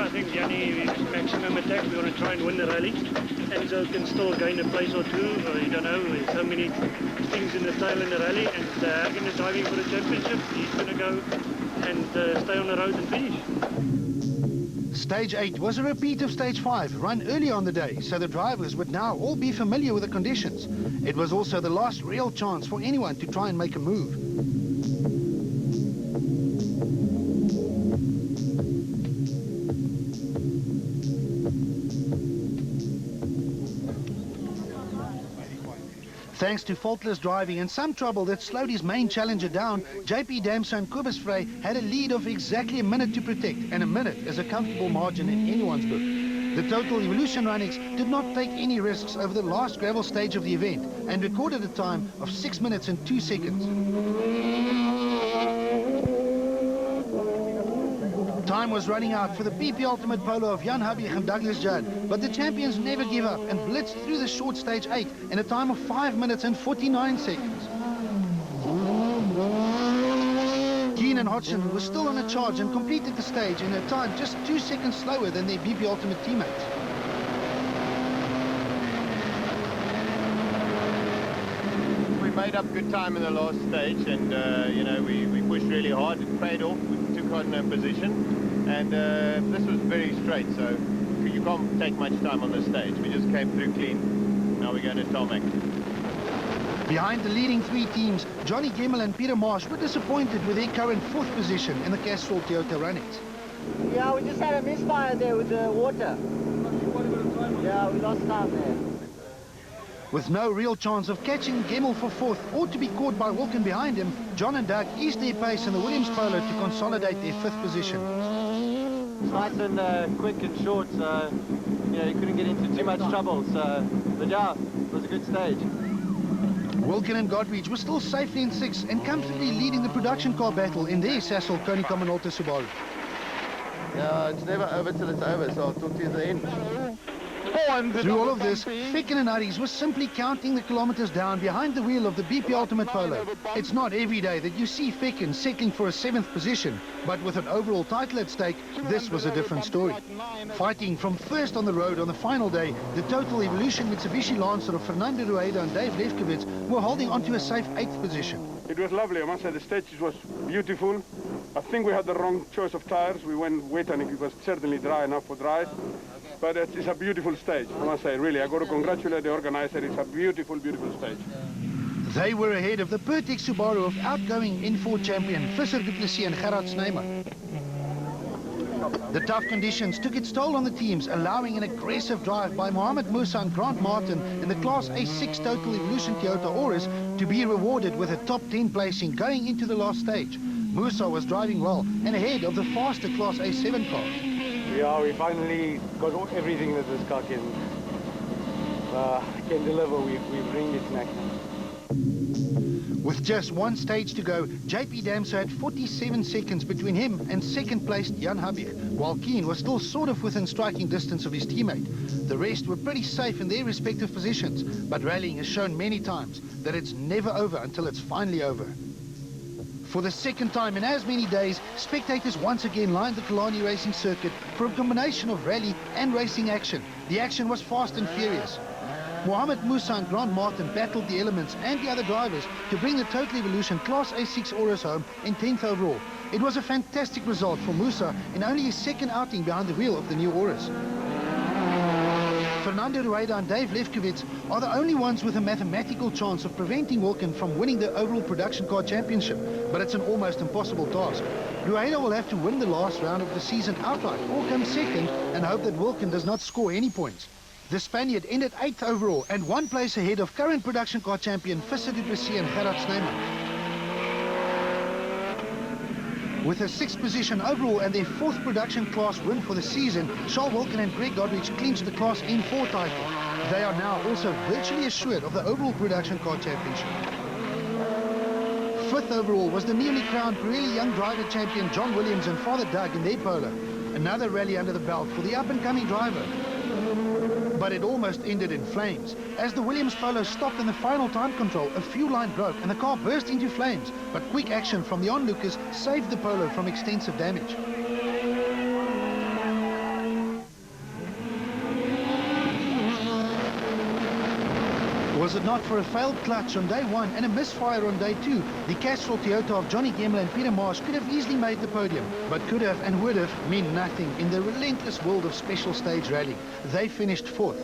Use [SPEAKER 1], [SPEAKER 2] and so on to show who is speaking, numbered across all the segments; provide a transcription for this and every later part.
[SPEAKER 1] I think Yanni is maximum attack. We want to try and win the rally. Enzo can still gain a place or two, or you don't know, there's so many things in the tail in the rally, and Hagen is driving for the championship. He's going to go and stay on the road and finish.
[SPEAKER 2] Stage 8 was a repeat of Stage 5, run earlier on the day, so the drivers would now all be familiar with the conditions. It was also the last real chance for anyone to try and make a move. Thanks to faultless driving and some trouble that slowed his main challenger down, JP Damso and Kobus Frey had a lead of exactly a minute to protect, and a minute is a comfortable margin in anyone's book. The Total Evolution Runnings did not take any risks over the last gravel stage of the event and recorded a time of 6 minutes and 2 seconds. Time was running out for the BP Ultimate Polo of Jan Habig and Douglas Judd, but the champions never give up and blitzed through the short Stage 8 in a time of 5 minutes and 49 seconds. Keen and Hodgson were still on a charge and completed the stage in a time just 2 seconds slower than their BP Ultimate teammates.
[SPEAKER 3] We made up good time in the last stage, and you know, we pushed really hard. It paid off. We took on a position. And this was very straight, so you can't take much time on this stage. We just came through clean. Now we're going to tarmac.
[SPEAKER 2] Behind the leading 3 teams, Johnny Gemmell and Peter Marsh were disappointed with their current 4th position in the Castrol Toyota Runnings.
[SPEAKER 4] Yeah, we just had a misfire there with the water. Yeah, we lost time there.
[SPEAKER 2] With no real chance of catching Gemmell for 4th or to be caught by Wilken behind him, John and Doug eased their pace in the Williams Polo to consolidate their 5th position.
[SPEAKER 4] Nice and quick and short, so you know, you couldn't get into too much trouble. So, but yeah, it was a good stage.
[SPEAKER 2] Wilken and Godrich were still safely in 6th and comfortably leading the production car battle in their Sasol Konica Minolta Subaru.
[SPEAKER 3] Yeah, it's never over till it's over, so I'll talk to you at the end.
[SPEAKER 2] Through all of this, Fecken and Aries was simply counting the kilometers down behind the wheel of the BP Ultimate Polo. It's not every day that you see Fecken settling for a 7th position, but with an overall title at stake, this was a different story. Fighting from first on the road on the final day, the Total Evolution Mitsubishi Lancer of Fernando Rueda and Dave Lefkowitz were holding on to a safe 8th position.
[SPEAKER 5] It was lovely. I must say the stage was beautiful. I think we had the wrong choice of tires. We went wet and it was certainly dry enough for dry. But it's a beautiful stage, I must say, really. I got to congratulate the organizer. It's a beautiful, beautiful stage.
[SPEAKER 2] They were ahead of the Pertex Subaru of outgoing N4 champion Visser du Plessis and Gerard Snyman. The tough conditions took its toll on the teams, allowing an aggressive drive by Mohamed Musa and Grant Martin in the Class A6 Total Evolution Toyota Auris to be rewarded with a top 10 placing going into the last stage. Musa was driving well and ahead of the faster Class A7 car.
[SPEAKER 6] Yeah, we finally got everything that this car can deliver. We've ringed its neck now.
[SPEAKER 2] With just 1 stage to go, JP Damso had 47 seconds between him and second placed Jan Habig, while Keen was still sort of within striking distance of his teammate. The rest were pretty safe in their respective positions, but rallying has shown many times that it's never over until it's finally over. For the second time in as many days, spectators once again lined the Killarney racing circuit for a combination of rally and racing action. The action was fast and furious. Mohamed Musa and Grant Martin battled the elements and the other drivers to bring the Total Evolution Class A6 Auris home in 10th overall. It was a fantastic result for Musa in only his 2nd outing behind the wheel of the new Auris. Fernando Rueda and Dave Lefkowitz are the only ones with a mathematical chance of preventing Wilken from winning the overall production car championship, but it's an almost impossible task. Rueda will have to win the last round of the season outright or come second and hope that Wilken does not score any points. The Spaniard ended 8th overall and 1 place ahead of current production car champion Visser du Plessis and Gerard Snyman. With a 6th position overall and their 4th production class win for the season, Charles Wilken and Greg Godrich clinched the Class N4 title. They are now also virtually assured of the overall production car championship. 5th overall was the newly crowned Pirelli Young Driver champion John Williams and Father Doug in their Polo. Another rally under the belt for the up-and-coming driver. But it almost ended in flames. As the Williams Polo stopped in the final time control, a fuel line broke and the car burst into flames, but quick action from the onlookers saved the Polo from extensive damage. Was it not for a failed clutch on day 1 and a misfire on day 2, the Castrol Toyota of Johnny Gemmell and Peter Marsh could have easily made the podium, but could have and would have meant nothing in the relentless world of special stage rally. They finished 4th.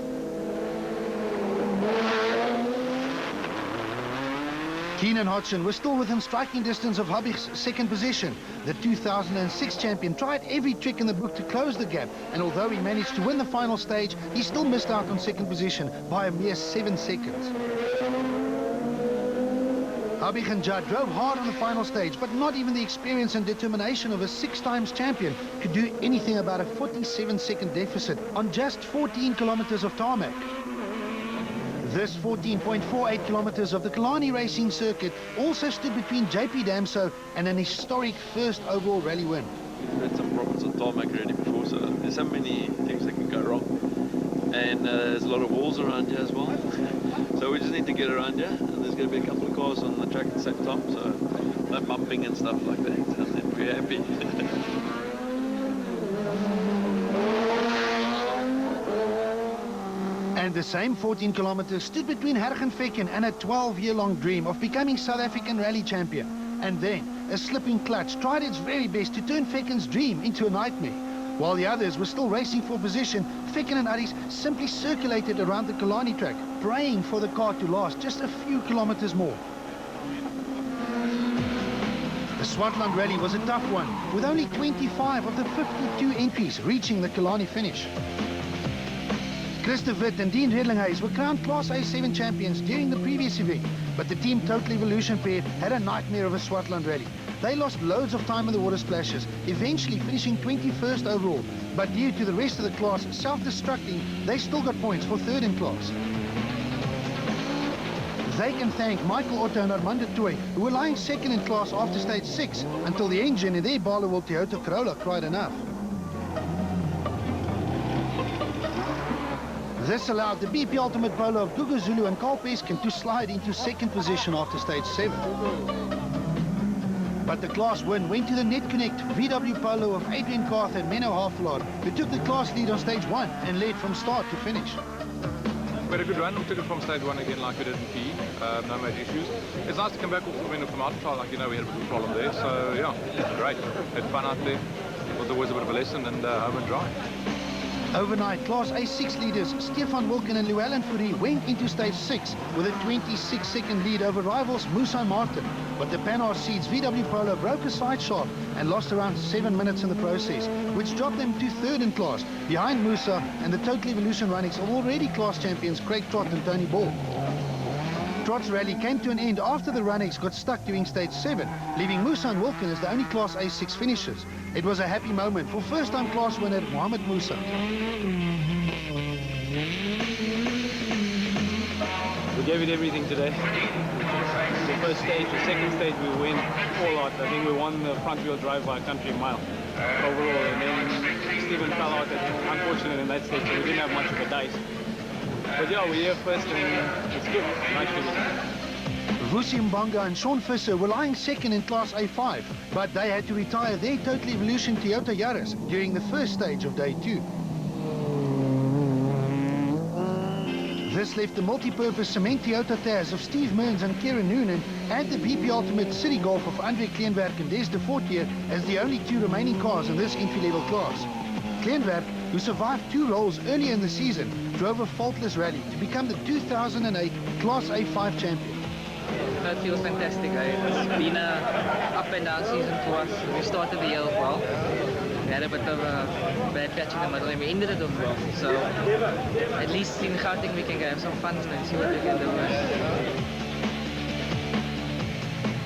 [SPEAKER 2] Keenan Hodgson was still within striking distance of Habig's 2nd position. The 2006 champion tried every trick in the book to close the gap, and although he managed to win the final stage, he still missed out on 2nd position by a mere 7 seconds. Habig and Judd drove hard on the final stage, but not even the experience and determination of a 6-times champion could do anything about a 47-second deficit on just 14 kilometers of tarmac. This 14.48 kilometers of the Killarney racing circuit also stood between JP Damso and an historic 1st overall rally win.
[SPEAKER 7] We've had some problems on tarmac already before, so there's so many things that can go wrong. And there's a lot of walls around here as well. So we just need to get around here, and there's going to be a couple of cars on the track at the same time, so no bumping and stuff like that, and then we're happy.
[SPEAKER 2] And the same 14 kilometers stood between Hergen Fekken and a 12-year-long dream of becoming South African rally champion. And then, a slipping clutch tried its very best to turn Fekken's dream into a nightmare. While the others were still racing for position, Fekken and Aris simply circulated around the Killarney track, praying for the car to last just a few kilometers more. The Swartland Rally was a tough one, with only 25 of the 52 entries reaching the Killarney finish. Chris de Wit and Dean Redlinghuis were crowned Class A7 champions during the previous event, but the Team Total Evolution pair had a nightmare of a Swartland Rally. They lost loads of time in the water splashes, eventually finishing 21st overall, but due to the rest of the class self-destructing, they still got points for 3rd in class. They can thank Michael Otto and Armando Toy, who were lying 2nd in class after stage 6, until the engine in their Barloworld Toyota Corolla cried enough. This allowed the BP Ultimate Polo of Gugu Zulu and Carl Peskin to slide into 2nd position after stage 7. But the class win went to the Net Connect VW Polo of Adrian Carth and Menno Havelaar, who took the class lead on stage 1 and led from start to finish.
[SPEAKER 8] We had a good run. We took it from stage 1 again like we did in PE. No major issues. It's nice to come back off the window from out trial. Like, you know, we had a big problem there. So, yeah, great. Had fun out there. Was always a bit of a lesson, and home and dry.
[SPEAKER 2] Overnight, Class A6 leaders Stefan Wilken and Llewellyn Fourie went into stage 6 with a 26-second lead over rivals Musa and Martin. But the Panhard Seeds VW Polo broke a side shaft and lost around 7 minutes in the process, which dropped them to 3rd in class, behind Musa and the Total Evolution runnings of already class champions Craig Trott and Tony Ball. Trott's rally came to an end after the runnings got stuck during stage 7, leaving Musa and Wilken as the only Class A6 finishers. It was a happy moment for first-time class winner Mohamed Musa.
[SPEAKER 9] We gave it everything today. The first stage, the second stage, we went all out. I think we won the front-wheel drive by a country mile overall. And then Stephen fell out, unfortunately, in that stage, so we didn't have much of a dice. But yeah, we're here first, and it's good. Nice to do.
[SPEAKER 2] Vusi Mbanga and Sean Visser were lying 2nd in Class A5, but they had to retire their Total Evolution Toyota Yaris during the first stage of day 2. This left the multi-purpose cement Toyota Taz of Steve Mearns and Kieran Noonan and the BP Ultimate City Golf of Andre Kleinwerk and Des de Fortier as the only 2 remaining cars in this entry-level class. Kleinwerk, who survived 2 rolls earlier in the season, drove a faultless rally to become the 2008 Class A5 champion.
[SPEAKER 10] It feels fantastic. It's been an up and down season for us. We started the year off well. We had a bit of a bad patch in the middle and we ended it off well. So at least in Gauteng we can go have some fun and see what we can do.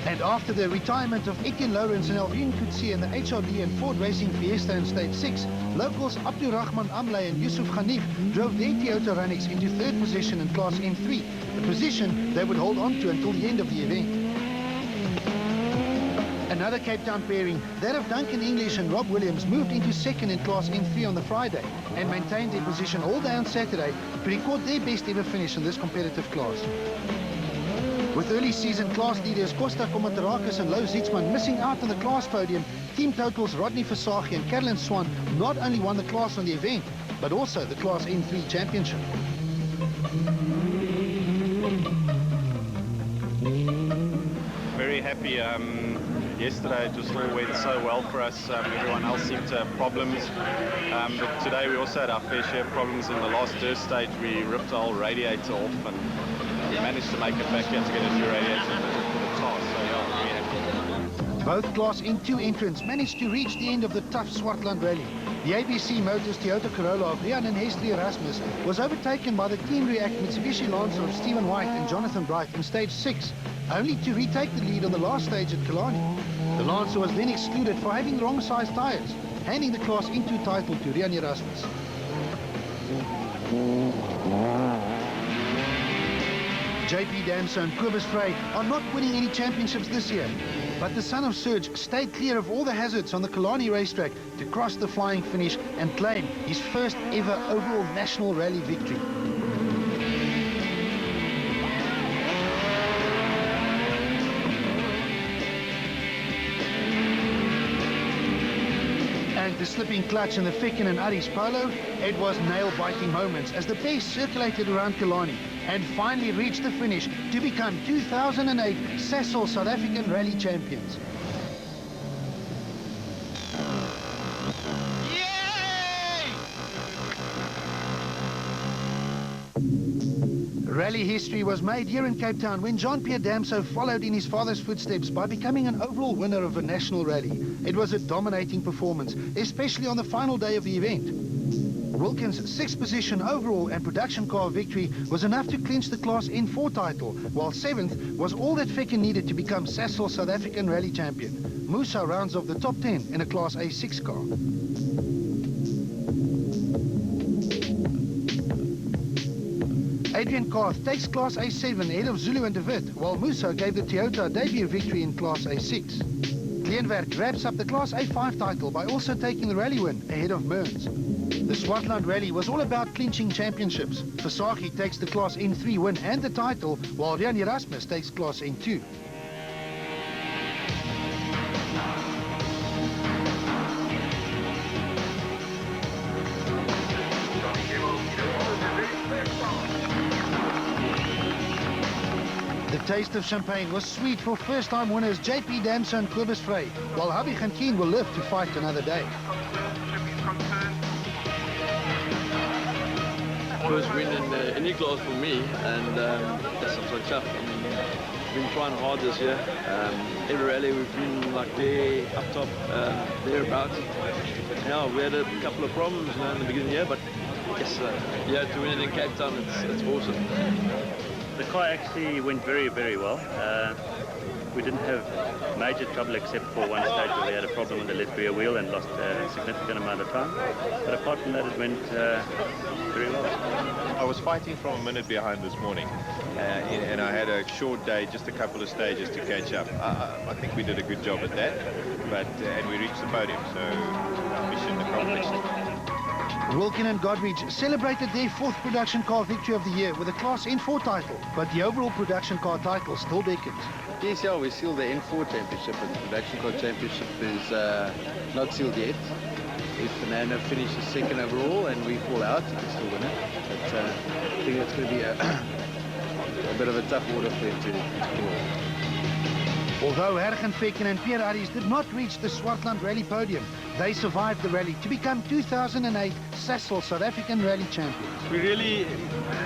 [SPEAKER 2] And after the retirement of Etienne Lawrence and Alvin Coetzee in the HRD and Ford Racing Fiesta in stage 6, locals Abdul Rahman Amlay and Yusuf Khanif drove their Toyota Runnings into 3rd position in Class M3, a position they would hold on to until the end of the event. Another Cape Town pairing, that of Duncan English and Rob Williams, moved into 2nd in Class M3 on the Friday and maintained their position all day on Saturday to record their best ever finish in this competitive class. With early season class leaders Costa Komatrakis and Louw Zietsman missing out on the class podium, Team Totals Rodney Versage and Carolyn Swan not only won the class on the event, but also the Class N3 championship.
[SPEAKER 11] Very happy. Yesterday it just all went so well for us. Everyone else seemed to have problems. But today we also had our fair share of problems. In the last dirt stage we ripped the whole radiator off and we managed to make it back here to get a new radiator for the task. So yeah, very happy.
[SPEAKER 2] Both Class N2 entrants managed to reach the end of the tough Swartland Rally. The ABC Motors Toyota Corolla of Rian and Hestley Erasmus was overtaken by the Team React Mitsubishi Lancer of Stephen White and Jonathan Bright in stage 6, only to retake the lead on the last stage at Killarney. The Lancer was then excluded for having the wrong size tyres, handing the Class N2 title to Rian Erasmus. JP Damso and Kobus Frey are not winning any championships this year, but the son of Serge stayed clear of all the hazards on the Killarney racetrack to cross the flying finish and claim his first ever overall national rally victory. And the slipping clutch in the Fecken and Aris Polo, it was nail-biting moments as the pace circulated around Killarney and finally reached the finish to become 2008 Sasol South African Rally champions. Rally history was made here in Cape Town when Jean-Pierre Damso followed in his father's footsteps by becoming an overall winner of a national rally. It was a dominating performance, especially on the final day of the event. Wilkins' 6th position overall and production car victory was enough to clinch the Class N4 title, while 7th was all that Fecken needed to become Sasol South African Rally champion. Musa rounds off the top 10 in a Class A6 car. Adrian Karth takes Class A7 ahead of Zulu and De Wit, while Musa gave the Toyota a debut victory in Class A6. Kleinwerk wraps up the Class A5 title by also taking the rally win ahead of Mearns. The Swartland Rally was all about clinching championships. Versaghi takes the Class N3 win and the title, while Rian Erasmus takes Class N2. The taste of champagne was sweet for first-time winners JP Damso and Kobus Frey, while Habig and Keen will live to fight another day.
[SPEAKER 7] First win in any class for me, and that's so tough. I mean, we've been trying hard this year. Every rally we've been like there, up top, thereabouts. Yeah, we had a couple of problems in the beginning of the year, but yes, yeah, to win it in Cape Town, it's awesome.
[SPEAKER 12] The car actually went very, very well. We didn't have major trouble except for one stage where we had a problem with the left rear wheel and lost a significant amount of time. But apart from that, it went very well.
[SPEAKER 3] I was fighting from a minute behind this morning, and I had a short day, just a couple of stages to catch up. I think we did a good job at that, and we reached the podium, so mission accomplished.
[SPEAKER 2] Wilkin and Godridge celebrated their 4th production car victory of the year with a Class N4 title, but the overall production car title still beckons.
[SPEAKER 13] Yes, yeah, we sealed the N4 championship, but the production car championship is not sealed yet. If Fernando finishes 2nd overall and we fall out, he can still win it. But I think it's going to be a bit of a tough order for him to pull.
[SPEAKER 2] Although Hergen Fecken and Pierre Aris did not reach the Swartland Rally podium, they survived the rally to become 2008 Sasol South African Rally champions.
[SPEAKER 14] We really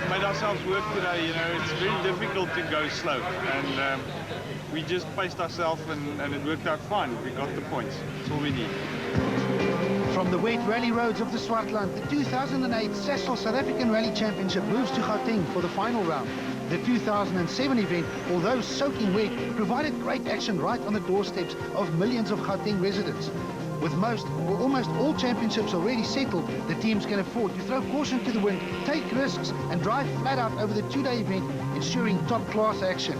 [SPEAKER 14] made ourselves work today. You know, it's very difficult to go slow, and we just paced ourselves, and it worked out fine. We got the points. That's all we need.
[SPEAKER 2] From the wet rally roads of the Swartland, the 2008 Sasol South African Rally Championship moves to Gauteng for the final round. The 2007 event, although soaking wet, provided great action right on the doorsteps of millions of Gauteng residents. With most or almost all championships already settled, the teams can afford to throw caution to the wind, take risks and drive flat out over the 2-day event, ensuring top-class action.